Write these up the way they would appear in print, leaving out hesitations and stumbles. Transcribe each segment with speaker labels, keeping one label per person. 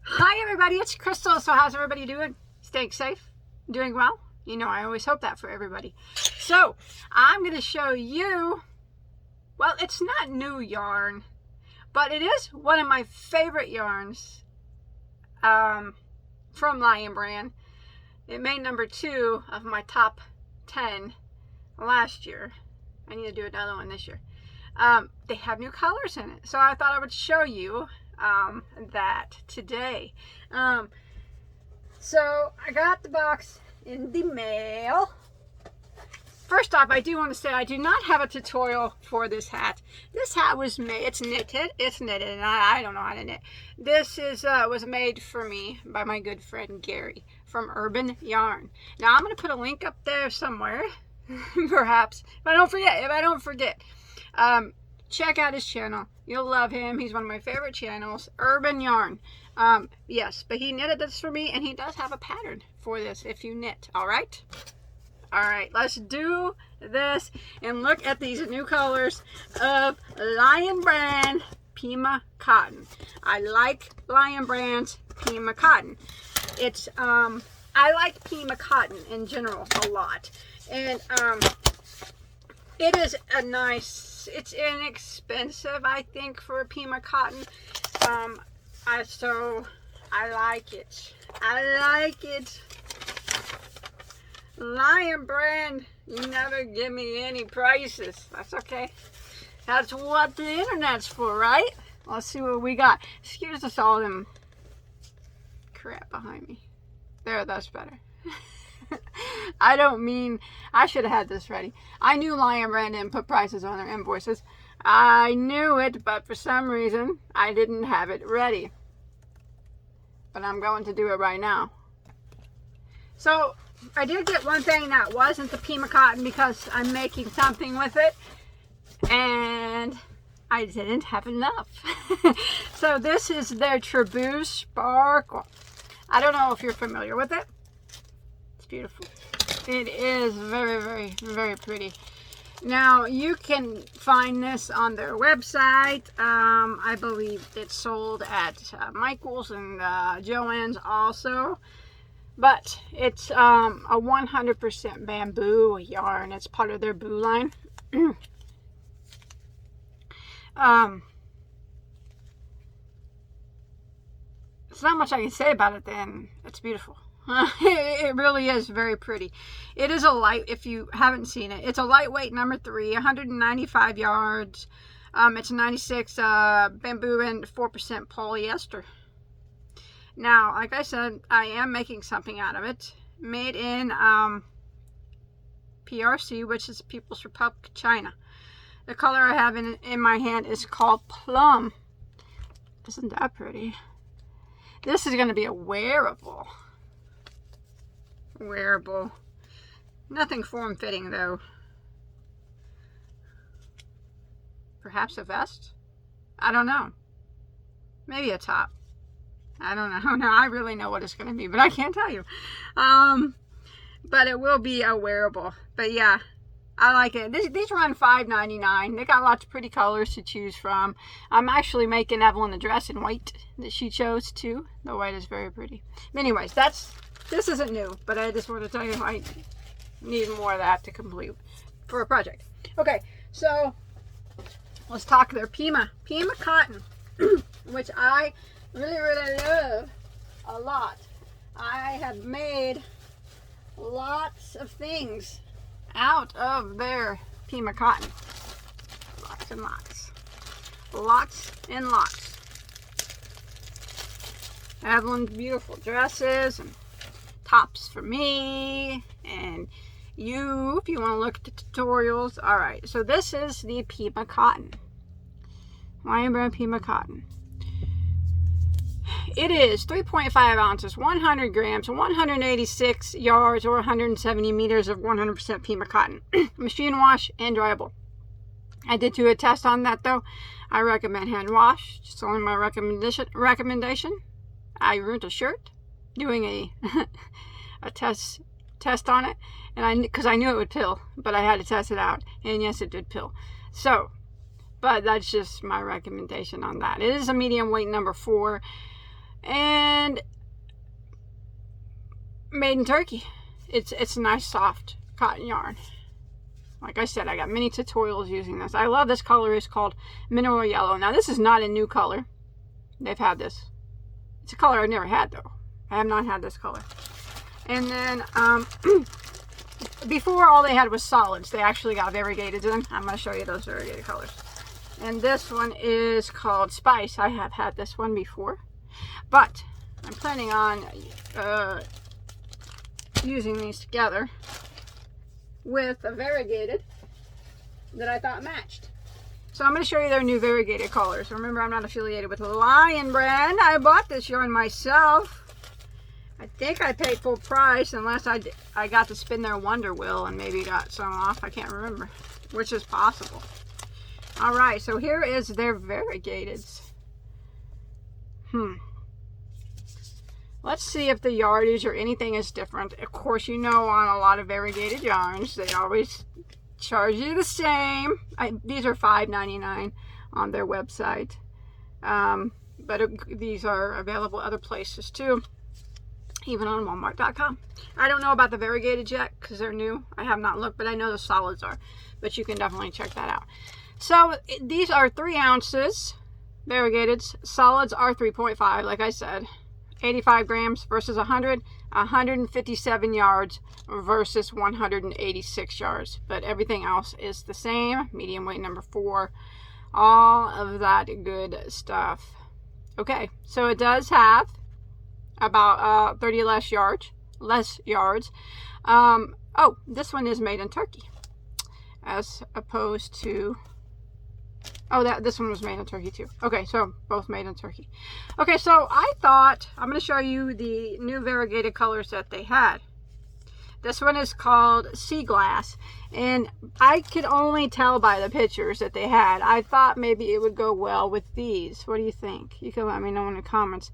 Speaker 1: Hi everybody, it's Crystal. So how's everybody doing? Staying safe? Doing well? You know, I always hope that for everybody. So I'm going to show you, well, it's not new yarn, but it is one of my favorite yarns from Lion Brand. It made number 2 of my top 10 last year. I need to do another one this year. They have new colors in it, so I thought I would show you that today. So I got the box in the mail. First off, I do want to say I do not have a tutorial for this hat. This hat was made, it's knitted, and I don't know how to knit. This is was made for me by my good friend Gary from Urban Yarn. Now I'm going to put a link up there somewhere, perhaps, if I don't forget. Check out his channel. You'll love him. He's one of my favorite channels. Urban Yarn. Yes, but he knitted this for me, and he does have a pattern for this if you knit. All right? All right, let's do this and look at these new colors of Lion Brand Pima Cotton. I like Lion Brand's Pima Cotton. It's, I like Pima Cotton in general a lot. And, it is a nice, it's inexpensive, I think, for a Pima cotton. So I like it. I like it. Lion Brand, you never give me any prices. That's okay. That's what the internet's for, right? Let's see what we got. Excuse us all them crap behind me. There, that's better. I don't mean, I should have had this ready. I knew Lion Brand didn't put prices on their invoices. I knew it, but for some reason, I didn't have it ready. But I'm going to do it right now. So, I did get one thing that wasn't the Pima Cotton because I'm making something with it. And I didn't have enough. So, this is their Trebuchet Sparkle. I don't know if you're familiar with it. Beautiful. It is very, very, very pretty. Now you can find this on their website. I believe it's sold at Michael's and Joann's also, but it's a 100% bamboo yarn. It's part of their boo line. There's not much I can say about it. Then it's beautiful. It really is very pretty. It is a light, if you haven't seen it, it's a lightweight number 3, 195 yards. It's 96 bamboo and 4% polyester. Now, like I said, I am making something out of it. Made in PRC, which is People's Republic of China. The color I have in my hand is called Plum. Isn't that pretty? This is going to be a wearable. Nothing form-fitting though. Perhaps a vest? I don't know. Maybe a top. I don't know. No, I really know what it's going to be, but I can't tell you. But it will be a wearable. But yeah, I like it. These run $5.99. They got lots of pretty colors to choose from. I'm actually making Evelyn a dress in white that she chose too. The white is very pretty. Anyways, this isn't new, but I just want to tell you I need more of that to complete for a project. Okay, so let's talk their Pima Cotton, which I really, really love a lot. I have made lots of things out of their Pima Cotton. Lots and lots. Lots and lots. Evelyn's beautiful dresses and tops for me, and you, if you want to look at the tutorials. All right, so this is the Pima Cotton. Lion Brand Pima Cotton. It is 3.5 ounces, 100 grams, 186 yards, or 170 meters of 100% Pima Cotton. Machine wash and dryable. I did do a test on that though. I recommend hand wash. Just only my recommendation. I ruined a shirt doing a test on it, and because I knew it would pill, but I had to test it out, and yes, it did pill. So, but that's just my recommendation on that. It is a medium weight number 4. and made in Turkey. It's a nice soft cotton yarn. Like I said, I got many tutorials using this. I love this color. It's called Mineral Yellow. Now this is not a new color. They've had this. It's a color I've never had though. I have not had this color. And then before, all they had was solids. They actually got variegated in. I'm going to show you those variegated colors. And this one is called Spice. I have had this one before, but I'm planning on using these together with a variegated that I thought matched. So I'm going to show you their new variegated colors. Remember, I'm not affiliated with Lion Brand. I bought this yarn myself. I think I paid full price, unless I got to spin their Wonder Wheel and maybe got some off. I can't remember, which is possible. All right, so here is their variegateds. Let's see if the yardage or anything is different. Of course, you know, on a lot of variegated yarns, they always charge you the same. These are $5.99 on their website, but these are available other places too, even on Walmart.com. I don't know about the variegated yet because they're new. I have not looked, but I know the solids are. But you can definitely check that out. So these are 3 ounces variegated. Solids are 3.5, like I said. 85 grams versus 100. 157 yards versus 186 yards. But everything else is the same. Medium weight number 4. All of that good stuff. Okay, so it does have about 30 less yards. Oh, this one is made in Turkey, as opposed to, this one was made in Turkey too. Okay, so both made in Turkey. Okay, so I thought I'm going to show you the new variegated colors that they had. This one is called Sea Glass, and I could only tell by the pictures that they had. I thought maybe it would go well with these. What do you think? You can let me know in the comments.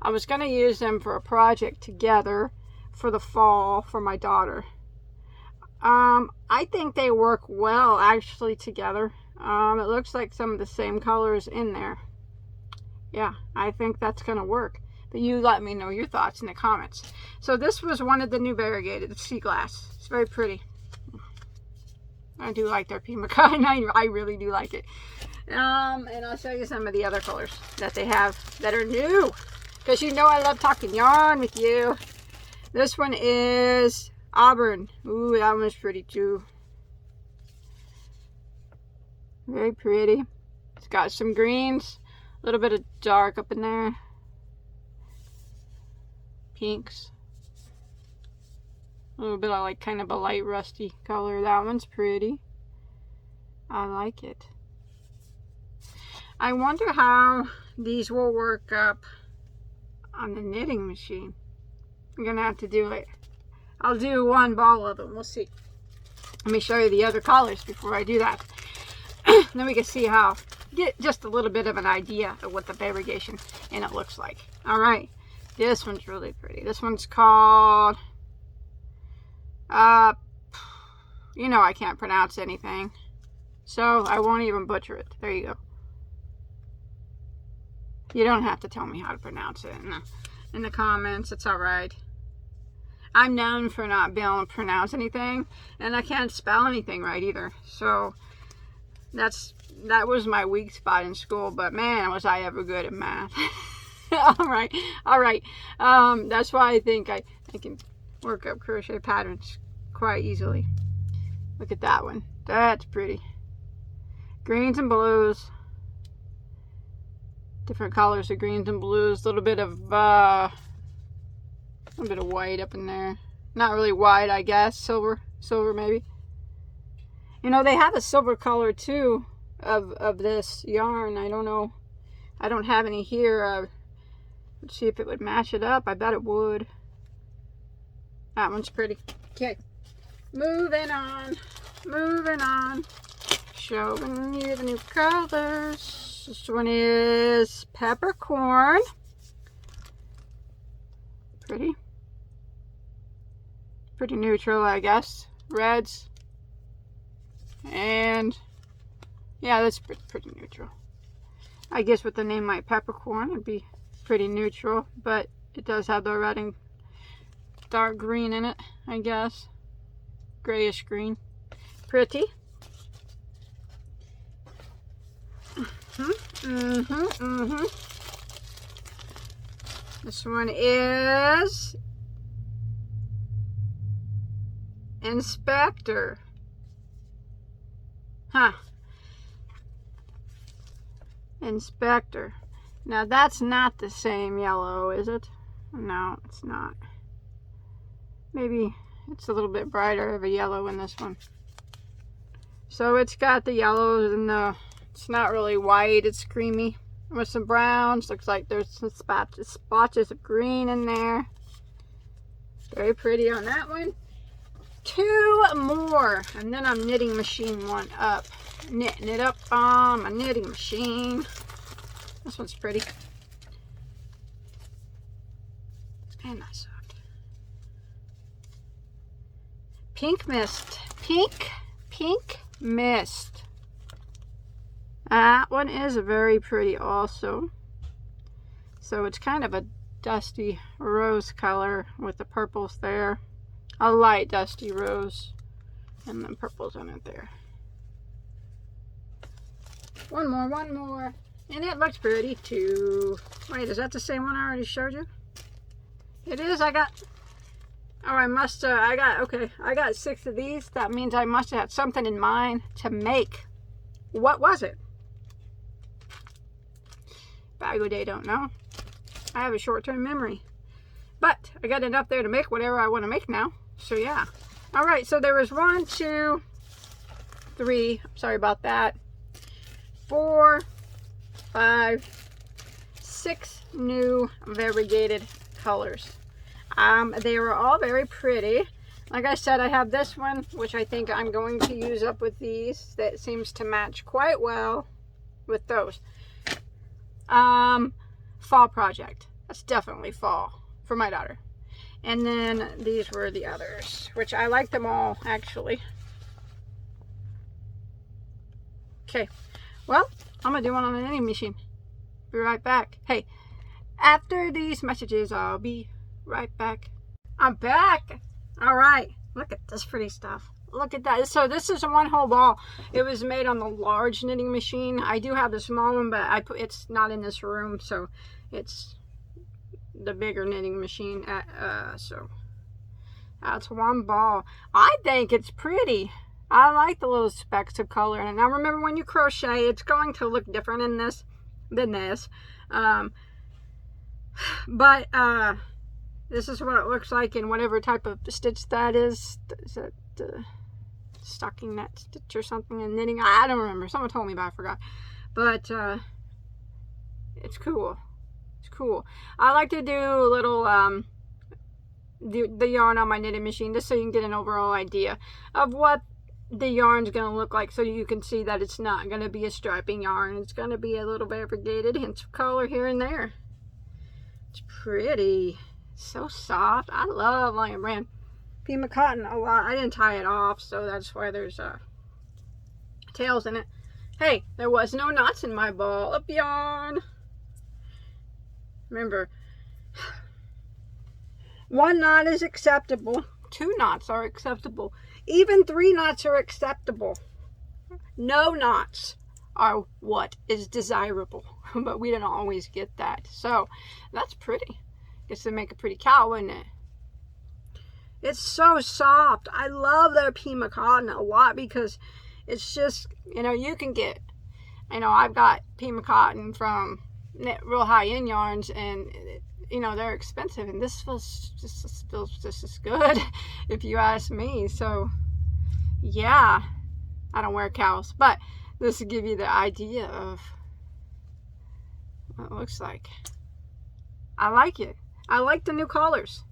Speaker 1: I was going to use them for a project together for the fall for my daughter. I think they work well actually together. It looks like some of the same colors in there. Yeah, I think that's going to work. But you let me know your thoughts in the comments. So this was one of the new variegated Sea Glass. It's very pretty. I do like their Pima kind. I really do like it. And I'll show you some of the other colors that they have that are new, because you know I love talking yarn with you. This one is Auburn. Ooh, that one's pretty too. Very pretty. It's got some greens, a little bit of dark up in there. Pinks. A little bit of like kind of a light rusty color. That one's pretty. I like it. I wonder how these will work up on the knitting machine. I'm gonna have to do it. I'll do one ball of them. We'll see. Let me show you the other colors before I do that. Then we can see how, get just a little bit of an idea of what the variegation in it looks like. All right. This one's really pretty. This one's called, you know I can't pronounce anything, so I won't even butcher it. There you go. You don't have to tell me how to pronounce it in the comments. It's all right. I'm known for not being able to pronounce anything, and I can't spell anything right either. So that was my weak spot in school, but man, was I ever good at math. all right. That's why I think I can work up crochet patterns quite easily. Look at that one. That's pretty. Greens and blues. Different colors of greens and blues. A little bit of white up in there. Not really white, I guess. Silver maybe. You know, they have a silver color too of this yarn. I don't know. I don't have any here. Let's see if it would match it up. I bet it would. That one's pretty. Okay. Moving on. Showing you the new colors. This one is Peppercorn. Pretty. Pretty neutral, I guess. Reds. And yeah, that's pretty neutral. I guess with the name like Peppercorn, it'd be pretty neutral, but it does have the red and dark green in it, I guess. Grayish green. Pretty. This one is Inspector. Huh. Inspector. Now that's not the same yellow, is it? No, it's not. Maybe it's a little bit brighter of a yellow in this one. So it's got the yellows and it's not really white, it's creamy. With some browns, looks like there's some splotches of green in there. Very pretty on that one. 2 more, and then I'm knitting machine one up. Knitting it up on my knitting machine. This one's pretty. And that's soft. Pink Mist. Pink Mist. That one is very pretty also. So it's kind of a dusty rose color with the purples there. A light dusty rose and then purples on it there. One more. And it looks pretty too. Wait, is that the same one I already showed you? It is. I got 6 of these. That means I must have had something in mind to make. What was it? Bagoday don't know. I have a short-term memory. But I got enough there to make whatever I want to make now. So yeah. Alright, so there was 1, 2, 3. Sorry about that. 4, 5, 6 new variegated colors. They were all very pretty. Like I said, I have this one, which I think I'm going to use up with these. That seems to match quite well with those. Fall project. That's definitely fall for my daughter. And then these were the others, which I like them all, actually. Okay. Well, I'm going to do one on the knitting machine. Be right back. Hey, after these messages, I'll be right back. I'm back. All right. Look at this pretty stuff. Look at that. So this is a one whole ball. It was made on the large knitting machine. I do have the small one, but it's not in this room, so it's the bigger knitting machine. So that's one ball. I think it's pretty. I like the little specks of color. And now remember, when you crochet, it's going to look different in this than this. But this is what it looks like in whatever type of stitch that is. Is that stocking net stitch or something in knitting? I don't remember. Someone told me, but I forgot. But it's cool. It's cool. I like to do little the yarn on my knitting machine just so you can get an overall idea of what the yarn's going to look like, so you can see that it's not going to be a striping yarn. It's going to be a little variegated hints of color here and there. It's pretty. So soft. I love Lion Brand Pima cotton a lot. I didn't tie it off, so that's why there's tails in it. Hey, there was no knots in my ball of yarn. Remember, 1 knot is acceptable. 2 knots are acceptable. Even 3 knots are acceptable. No knots are what is desirable. But we don't always get that. So, that's pretty. Gets to make a pretty cow, wouldn't it? It's so soft. I love their Pima cotton a lot because it's just, you can get, I've got Pima cotton from real high-end yarns, and they're expensive, and this feels just as good if you ask me. So yeah, I don't wear cows, but this will give you the idea of what it looks like. I like it. I like the new colors.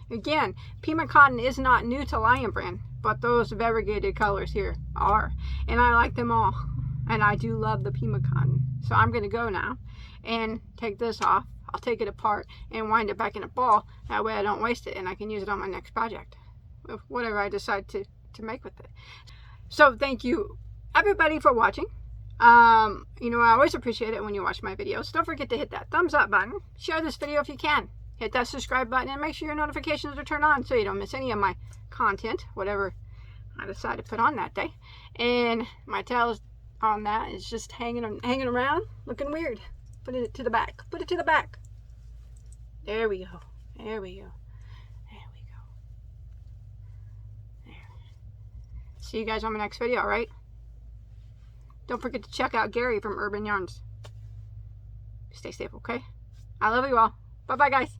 Speaker 1: Again, Pima cotton is not new to Lion Brand, but those variegated colors here are, and I like them all, and I do love the Pima cotton. So I'm going to go now and take this off. I'll take it apart and wind it back in a ball. That way I don't waste it, and I can use it on my next project, whatever I decide to make with it. So thank you everybody for watching. You know, I always appreciate it when you watch my videos. Don't forget to hit that thumbs up button. Share this video if you can. Hit that subscribe button and make sure your notifications are turned on so you don't miss any of my content, whatever I decide to put on that day. And my tails on that is just hanging around, looking weird. Put it to the back. Put it to the back. There we go. There we go. There we go. There. See you guys on my next video, right? Don't forget to check out Gary from Urban Yarns. Stay safe, okay? I love you all. Bye-bye, guys.